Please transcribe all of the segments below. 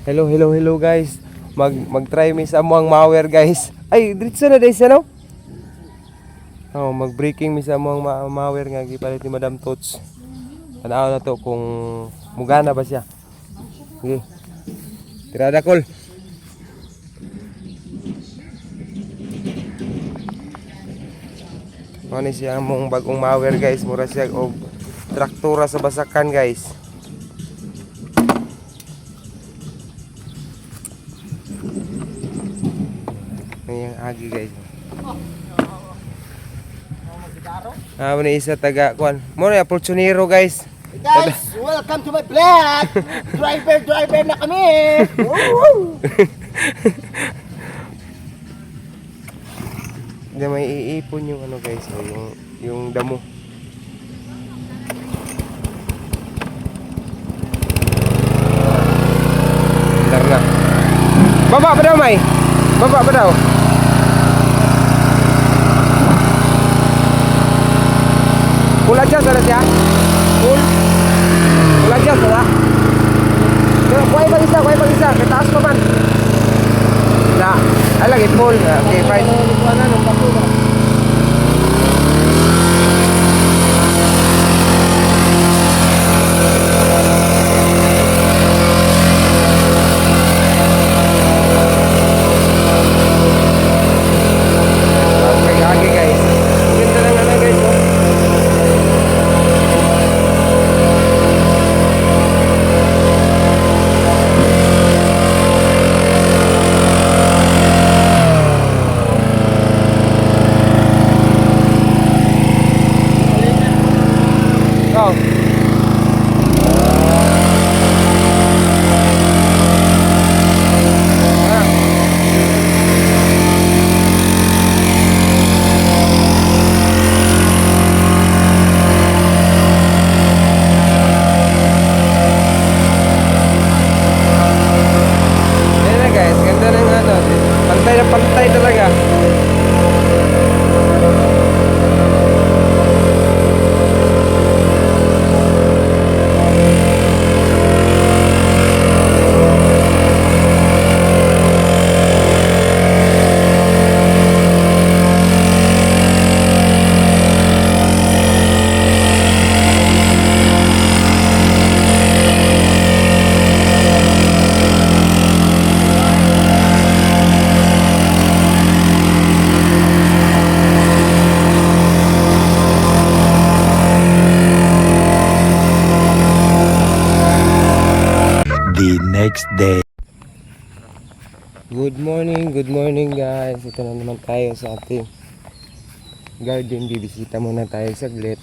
Hello, hello, hello guys. Mag-try mi sa amuang mower guys. Ay, diretso na guys ano? Oh, mag-breaking mi sa amuang mower nga gipalit ni Madam Tots. Tanaw na to kung mugana ba siya. Sige. Tirada call. Ano siya among bagong mower guys, mura siya og traktora sa basakan guys. Ayan agi guys. Ano isa taga kuan. Mo na Portunero guys. Guys, welcome to my vlog! Driver na kami! Hindi may iipon yung ano guys, yung damo. Bentar na. Baba pa daw may? Baba pa daw? Pula dyan sana siya? Pula dyan sana? Kuhay pag-isa, kitaas pa man. Na, ay lagi full. Okay, fine. Okay, guys. Ganda lang ano guys, oh. Oh. Ayan na guys, ganda ng ano, pantay na pantay talaga. The next day. Good morning guys. Ito na naman tayo sa ating garden. Bibisita muna tayo saglit.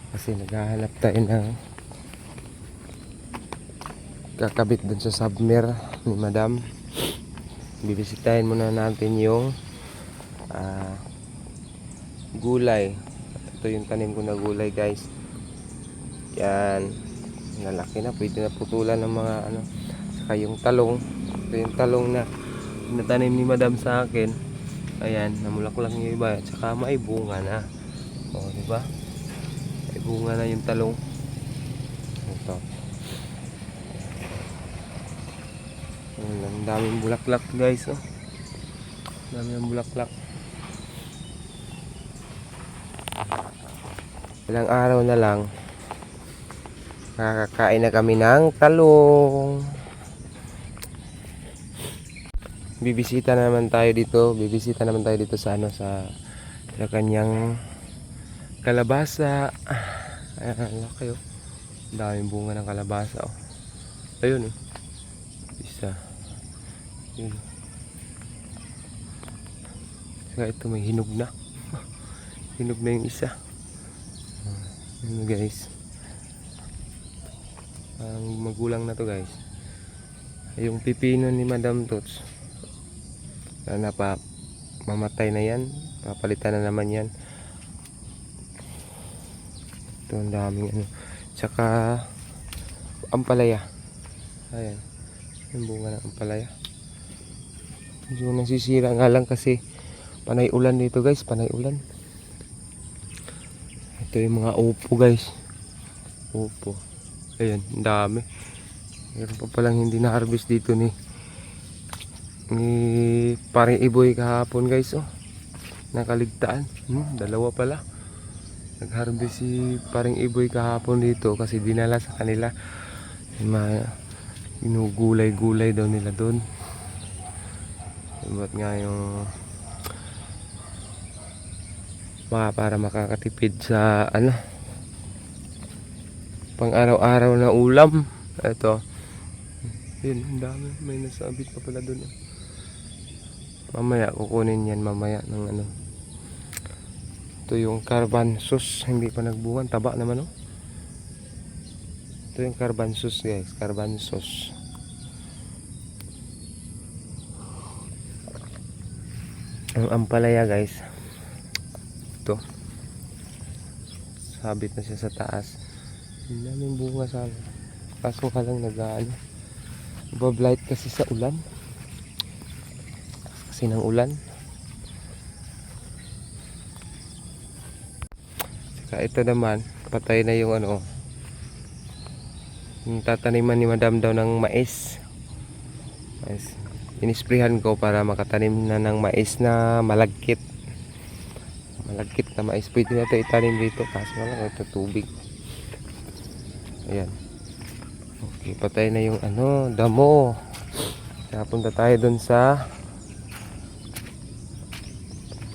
Kasi naghahanap tayo ng kakabit dun sa submer ni Madam. Bibisitahin muna natin yung gulay. Ito yung tanim ko na gulay guys. Yan. Nalaki na. Pwede na putulan ng mga ano. Saka yung talong. Ito yung talong na natanim ni Madam sa akin. Ayan, namulaklak yung iba. At saka may bunga na. O, diba? May bunga na yung talong. Ito. Ang daming bulaklak guys. Oh. Ang daming bulaklak. Ilang araw na lang. Nakakain na kami ng talong. Bibisita naman tayo dito sa ano sa kanyang kalabasa. Ayan, laki oh. Daming bunga ng kalabasa oh. Ayun oh. Isa. Yun. Saka ito may hinog na. Hinog na yung isa. Ayun guys. Ang magulang na to guys. Yung pipino ni Madam Tots na pa mamatay na yan, papalitan na naman yan. Ito ang daming ano. Tsaka ampalaya. Ayan, yung bunga ng ampalaya. Medyo nasisira nga lang kasi panay ulan dito guys, panay ulan. Ito yung mga upo guys. Upo. Ayan, ang dami. Meron pa palang hindi na-harvest dito ni paring Iboy kahapon guys. Oh, nakaligtaan. Dalawa pala. Nag-harvest si paring Iboy kahapon dito kasi dinala sa kanila. Inugulay-gulay daw nila doon. Ba't nga yung para makakatipid sa ano pang araw-araw na ulam. Ito yun, ang dami, may nasabit pa pala dun. Mamaya kukunin yan mamaya ng ano. Ito yung carbansus, hindi pa nagbungan, taba naman. Oh, ito yung carbansus guys, carbansus. Ang ampalaya guys, ito sabit na siya sa taas. Hindi namin bunga sana, kaso ka lang nag-ano, bablight kasi sa ulan, kasi ng ulan. Saka ito naman, patay na yung ano, yung tataniman ni madam daw ng mais. Inisprehan ko para makatanim na ng mais na malagkit. Malagkit na mais. Pwede na ito itanim dito. Kaso lang ito tubig. Ayan. Okay, patay na yung ano, damo. Punta tayo dun sa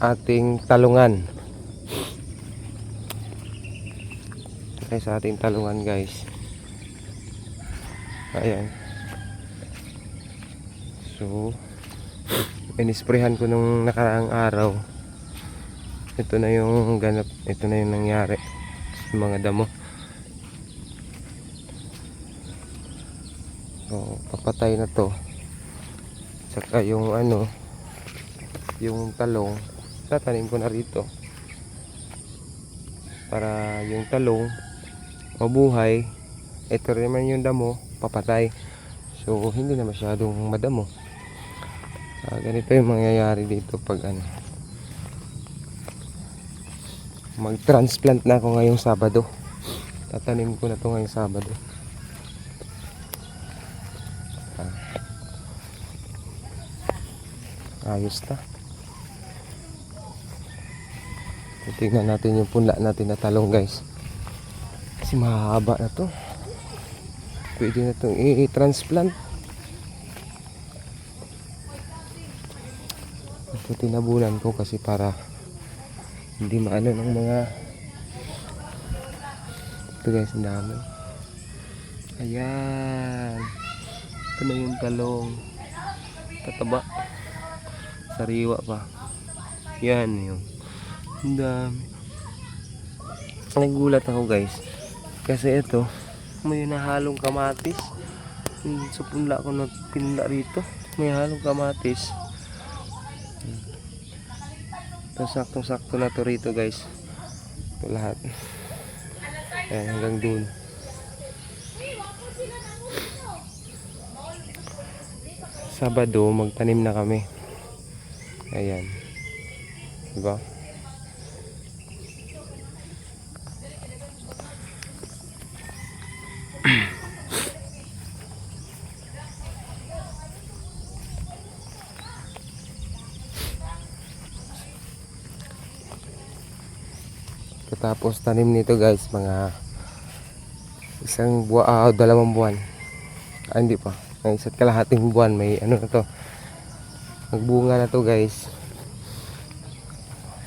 ating talungan. Tayo sa ating talungan guys. Ayan. So, inisprehan ko nung nakaraang araw. Ito na yung ganap, ito na yung nangyari sa mga damo. So, papatay na to. Saka yung ano, yung talong, tatanim ko na rito. Para yung talong mabuhay, ito rin naman yung damo, papatay. So, hindi na masyadong madamo. Ganito yung mangyayari dito pag ano, mag-transplant na ako ngayong Sabado. Tatanim ko na to ngayong Sabado. Ayos na. Tingnan natin yung punla natin na talong guys, kasi mahaba na to. Pwede na itong i-transplant. Ito tinabunan ko kasi para hindi maano ng mga ito guys, ang dami. Ayan, ito na yung talong, tataba, sariwa pa. Yan yung ang dami. Nagulat ako guys kasi ito may nahalong kamatis. Sa punla ko na pinla rito, may halong kamatis. Saktong-sakto na to rito guys. Ito lahat. Ayan, hanggang dun. Sabado magtanim na kami. Ayan, diba? Tapos tanim nito guys, mga isang buwan, 2 buwan. Hindi pa, may 1 kalahating buwan, may ano na to, magbunga na to guys.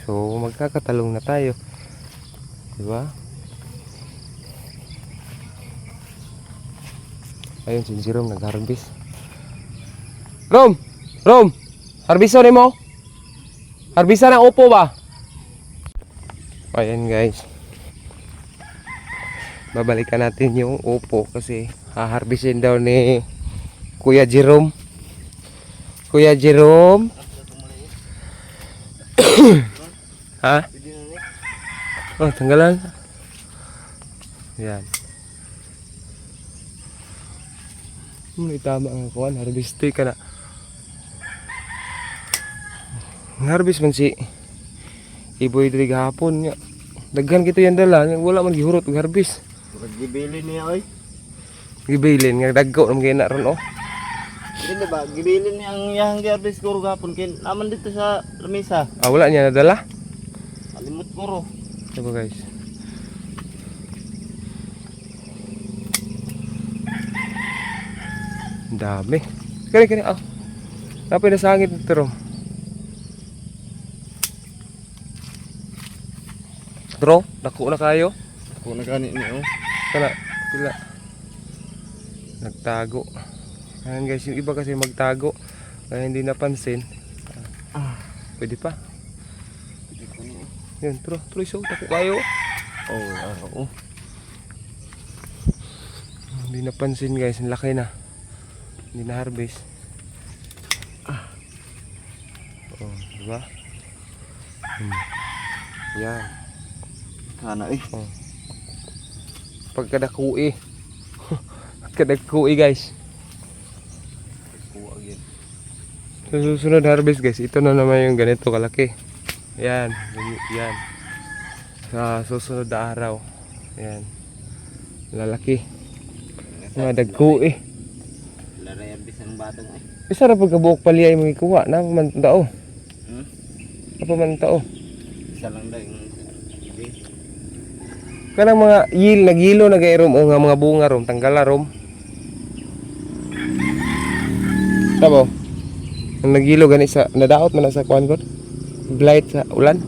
So magkakatalong na tayo, diba? Ayun si Jerome nag-harvest. Rom! Harvestan mo? Harvestan na upo ba? Ayan guys, babalikan natin yung upo kasi haharbisin daw ni Kuya Jerome. Kuya Jerome. Ha? Oh, tanggalan. Yan. Tama ang kuwan, harbistoy ka na. Harvest man si Iboy diri gahapon nga. Daghan kito yan dala, wala man gihurot og harvest. Gibili niya oy. Gibilin nga dagko nang gina ron oh. Hindi ba? Gibilin niya ang iyang garbis ko gapon. Naman dito sa lamesa. Ah, wala niya nadala. Kalimut ko ro. Ito ba guys? Ang dami. Kani ah. Napay na sangit ito ro. Bro, dako na kayo. Kung nagani ni oh. Kana, pila. Nagtago. Ayan guys, yung iba kasi magtago. Kaya hindi napansin. Pwede pa. Yun, tro, iso, dako kayo. Oh. Hindi napansin guys, ang laki na. Hindi na harvest. Oh, diba? Yan. Kana Oh. Pagkadakui. Pagkadakui guys. Kuha gyud. Sa susunod harvest guys, ito na naman yung ganito kalaki. Yan. Yan. Sa susunod na araw. Yan. Lalaki. Mga dagkui. Laray bisang batang ay. Isa na pagkabuok paliyay mo ikuha. Napaman tao. Hmm? Napaman tao. Isa lang daw yung Kanang mga nagilo nagairom o nga mga bunga rom, tanggala rom. Tabo. Ang nagilo gani sa nadaot man na sa kuan god. Blight sa ulan.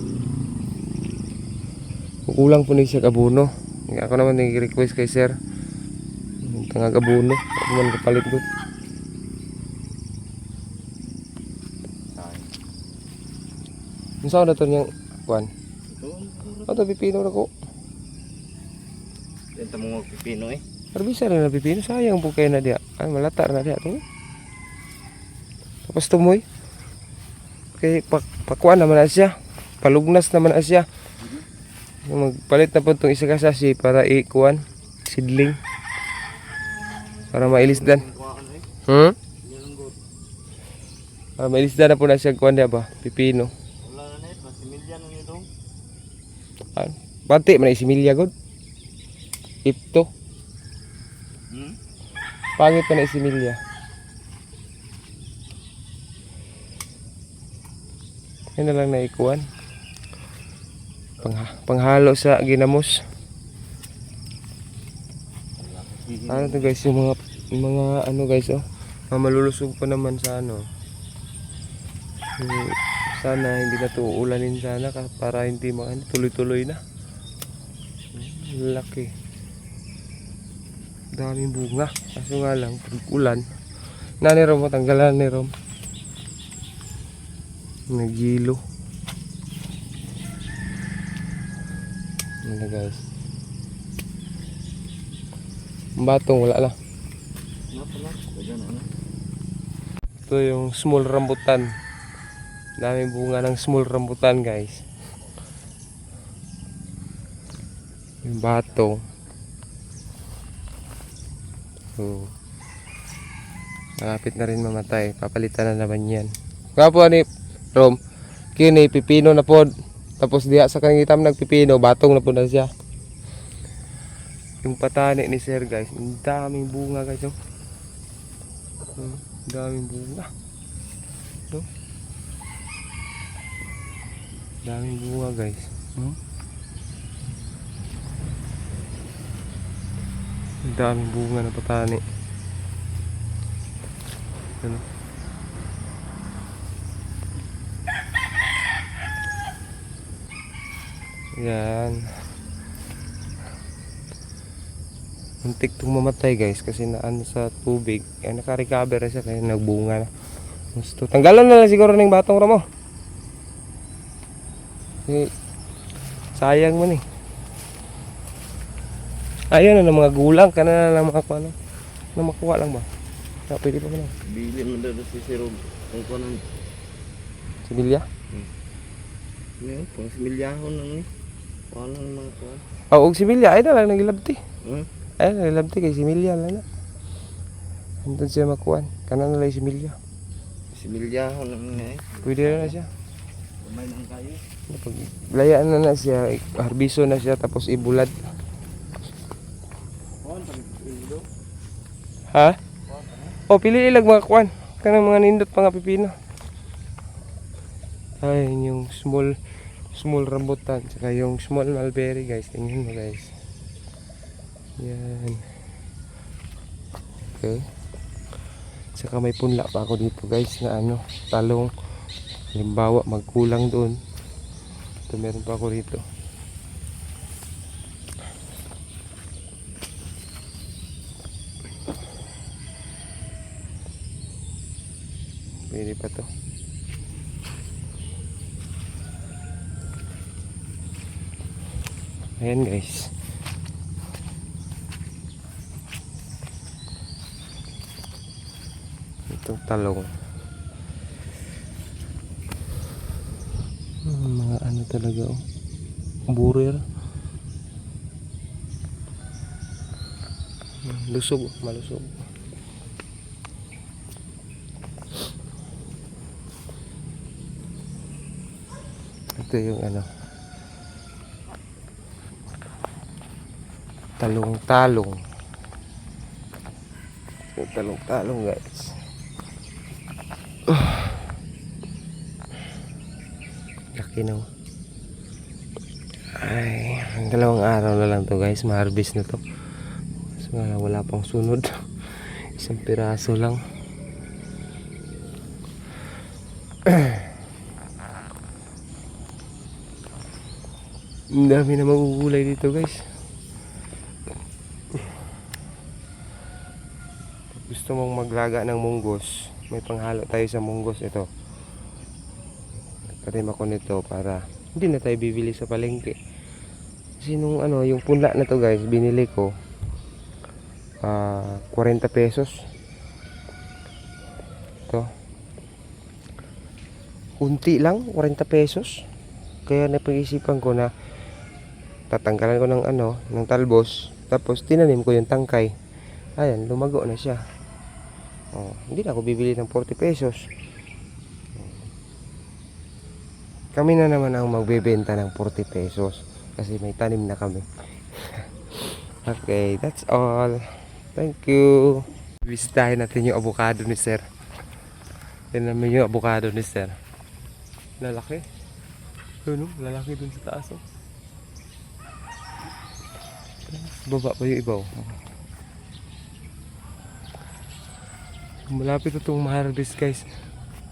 Kulang po ni siya kabuno. Ako naman nag-request kay sir. Tangag abono. Ako man kapalit god. Unsa na to niyang kuan? Ato pipino na ko. Ito mga pipino eh. Arbisa rin na pipino, sayang po kayo na diya. Ay, malata na diya. Tapos tumoy. Okay, pakuan naman na siya. Palugnas naman na siya. Magpalit na po itong isa kasasi para ikuan. Sidling. Para mailisdan. Para mailisdan na po na siya kuan diya ba? Pipino. Wala na net, masimilya na nito. Bante, man isimilya god. Ipto. Pangit pa na isimilya. Yan na lang na ikuan. Panghalo sa ginamos. Ano to guys, yung mga ano guys oh. Malulusog pa naman sa ano. Sana hindi na to ulanin sana para hindi tuloy-tuloy na. Laki. Daming bunga. Kaso nga lang, pag ulan, nani rom, matanggalan ni rom. Nagilo. Ano guys. Ang batong wala lang. Ito yung small rambutan. Daming bunga ng small rambutan guys. Yung batong. So, malapit na rin mamatay. Papalitan na naman yan. Kapo ni Rom, kini pipino na pod. Tapos diha sa kangitam nagpipino, batong na po na siya. Yung patani ni sir guys, ang daming bunga guys. Oh. Ang daming bunga. No? Daming bunga guys. Ang daming bunga na patani. Ano? Yan. Muntik itong mamatay guys kasi naano sa tubig. Ay naka-recover na siya kaya nagbunga na. Gusto. Tanggalan na lang siguro ng batong ramo. Sayang mo ni. Ayan na ng mga gulang ka na lang mga kuha na makuha lang ba? Na, pwede pa ba na? Bili mo daw si Sir Rob. Kung kuha Sibilya? Ngayon, pang similyahon lang eh. Kuha lang mga kuha. Og sibilya ay na lang nagilabti. Ay nagilabti kay similya lang na. Andun siya makuha. Kanan na lang similya. Similyahon lang nga eh. Pwede na siya. Umay lang kayo. Pag layaan na siya, harbiso na siya tapos ibulad. Ha? O, pili ilag mga kwan. Kanang mga nindot pa nga pipino. Ay, yung small rambutan. Saka yung small mulberry guys. Tingnan mo guys. Yan. Okay. Saka may punla pa ako dito guys na ano, talong. Halimbawa, magkulang doon. Ito meron pa ako dito. Pwede pa to. Ayan guys. Itong talong. Mga ano talaga oh. Burir. Lusog, malusog. Ito yung ano. Talong-talong. Yung talong-talong guys. Laki no. Ay, dalawang araw na lang to guys. Ma-harvest na to. So, wala pang sunod. Isang piraso lang. Ang dami na magugulay dito guys. Gusto mong maglaga ng munggos, may panghalo tayo sa munggos. Ito, nagtanim ako nito para hindi na tayo bibili sa palengke. Kasi nung ano, yung punla na to guys, binili ko 40 pesos. Ito, kunti lang, 40 pesos. Kaya napag-isipan ko na tatanggalan ko ng ano, ng talbos, tapos tinanim ko yung tangkay. Ayan, lumago na siya. Oh, hindi na ako bibili ng 40 pesos. Kami na naman ang magbebenta ng 40 pesos kasi may tanim na kami. Okay, that's all. Thank you. Bisitahin natin yung avocado ni Sir. Tignan mo yung avocado ni Sir. Lalaki. Ano, lalaki dun sa taas. Oh. Baba pa yung iba. Oh. Malapit itong ma-harvest guys.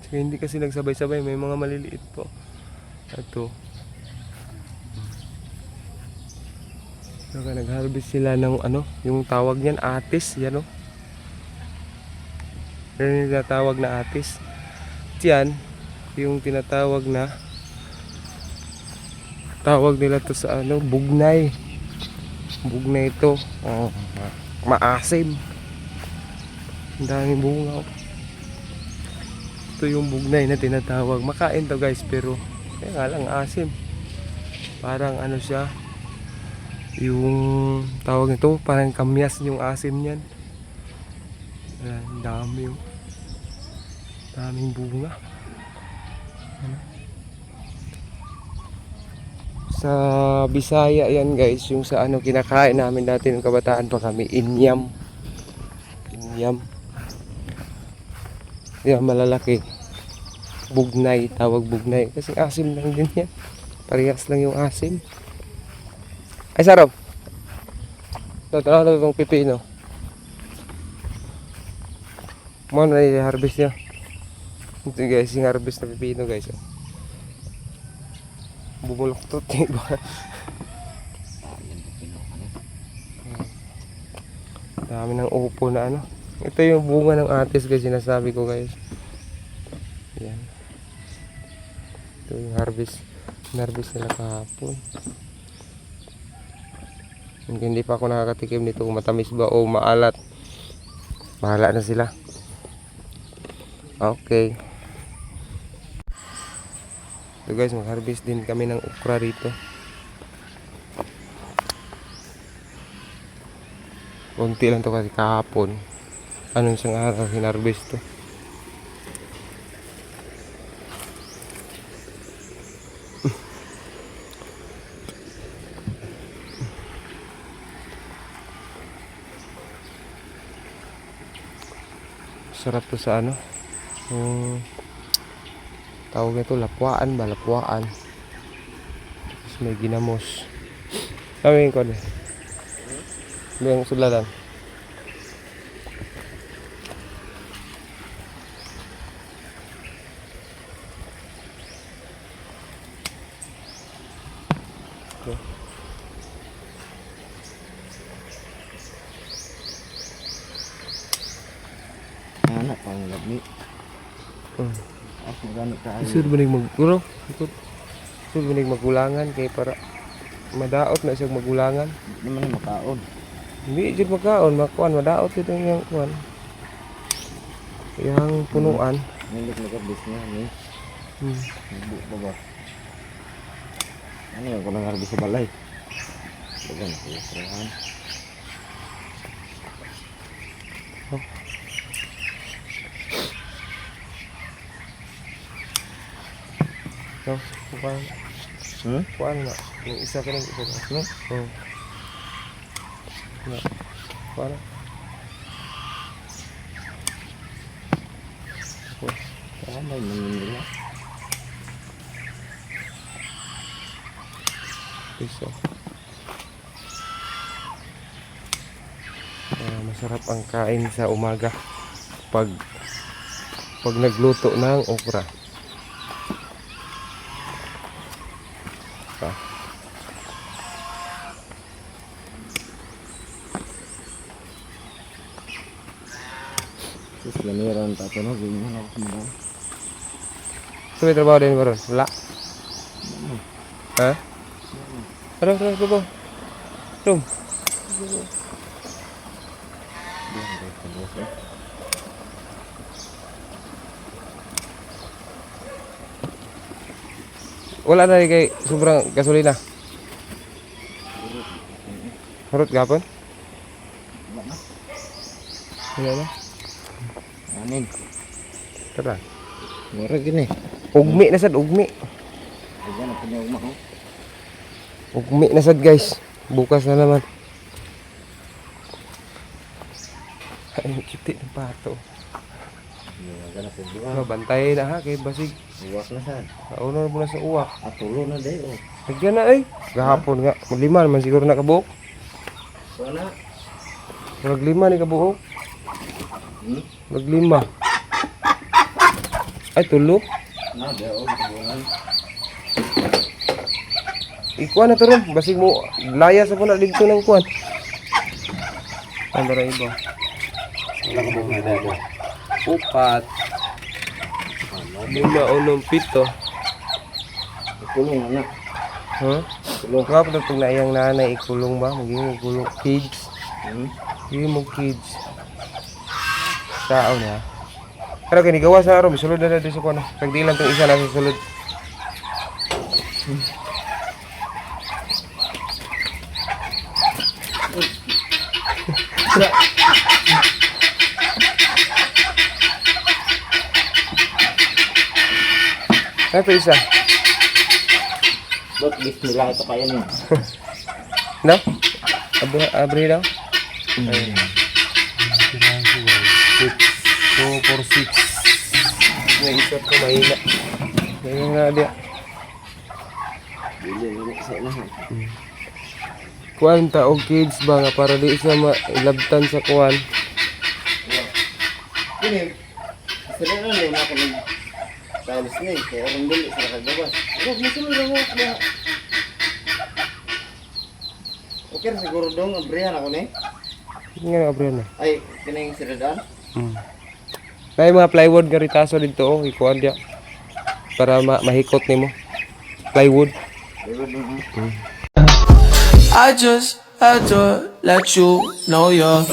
Kasi hindi kasi nagsabay-sabay, may mga maliliit po. Ito. Saka nag-harvest sila ng ano, yung tawag niyan, atis, yan o. Yan yung tinatawag na atis. Yan, yung tinatawag na tawag nila to sa ano, bugnay. Bugnay ito. Oh, maasim. Ang daming bunga. Ito yung bugnay na tinatawag. Makain to guys, pero kaya nga lang asim. Parang ano siya, yung tawag nito, parang kamyas yung asim niyan. Ayan, dami yung daming bunga. Ano? Sa Bisaya yan guys, yung sa ano kinakain namin dati ng kabataan pa kami, inyam. Inyam. Yan, malalaki. Bugnay, tawag bugnay. Kasi asim lang din yan. Parehas lang yung asim. Ay, sarap. Totoo na itong pipino. Muna na i-harvest niya. Ito guys, yung harvest na pipino guys. Bumulok to. Dami ng upo na ano. Ito yung bunga ng atis guys, sinasabi ko guys. Yan. Ito yung harvest. Harvest nila kahapon. Hindi pa ako nakakatikim nito kung matamis ba o maalat. Bahala na sila. Okay. Ito guys, mag-harvest din kami ng okra rito. Kunti lang to kasi kahapon. Anong isang araw hinarvest to. Sarap to sa ano. Tawag nito lapuan ba? Lapuan. Tapos may ginamos. Kami ko din. Yung sulalan. Okay. Anak pang labi. Ako ganit ka. Isur ba ning magpuro? Isur ba ning magulangan kay para madaot na siyang magulangan. Di man makaon. Hindi jud makaon, makuan madaot ito yung kuan. Yang punuan. Nilik na karbis niya ni. Ibu ba ba? Ano yung kulang karbis sa balay? Bagan ko serahan. No, kuan. Kuan na. Yung isa ka lang isa ka. No? No. Kuan. May manila. Isa. Masarap ang kain sa umaga pag nagluto ng okra. Terus lamiran tak tahu gimana aku mau. Ito may trabaho din ba ron? Wala? Ha? Tara, babo. Tum. Wala na kay sobrang gasolina. Harot gapon? Wala na. Anin. Tara. Mura gini. Ugmi na sad, ugmi. Ayan na punya rumah. Ugmi na sad guys. Bukas na naman. Ay, cuti ng pato. Ayan na punya. Bantayin na ha, kay basig. Uwak na sad. Kauna mo na sa uwak. Atulo na day oh. Nagyan na ay. Gahapon nga. Maglima naman siguro na kabuok. Sana. Maglima ni kabuok. Maglima. Ay, tulo. Na day oh bulan. Ikuan na to ron. Basig mo. Laya sa pula dito ng kuan. Ano ra iba? Wala ka buong na day. Upat. Lima o pito. Kulong anak. Ha? Kulong. Nga pa itong naiyang nanay ikulong ba? Magiging ikulong kids. Magiging mo kids. Sao niya. Pero kinigawas na ron. Sulod na na din sa kuwan. Pagdi lang itong isa na susulod. Ano pa isa? Bot bismillah ito kaya niya. No? Abri daw? 2 for 6. May isa ko mahina. Ngayon nga dia. Bili ni sa lahat. Kuan ta og kids ba nga para di siya mailabtan sa kuan. Kini. Sila na lang ako nag tiles ni kaya ron dili sa kagawas. Wag mo sunod mo ba. Okay siguro dong abrihan ako ni. Nga abri na. Ay kining siradaan. May mga plywood nga ritaso dito oh, ikuan dia. Para mahikot nimo. Plywood. I just had to let you know you're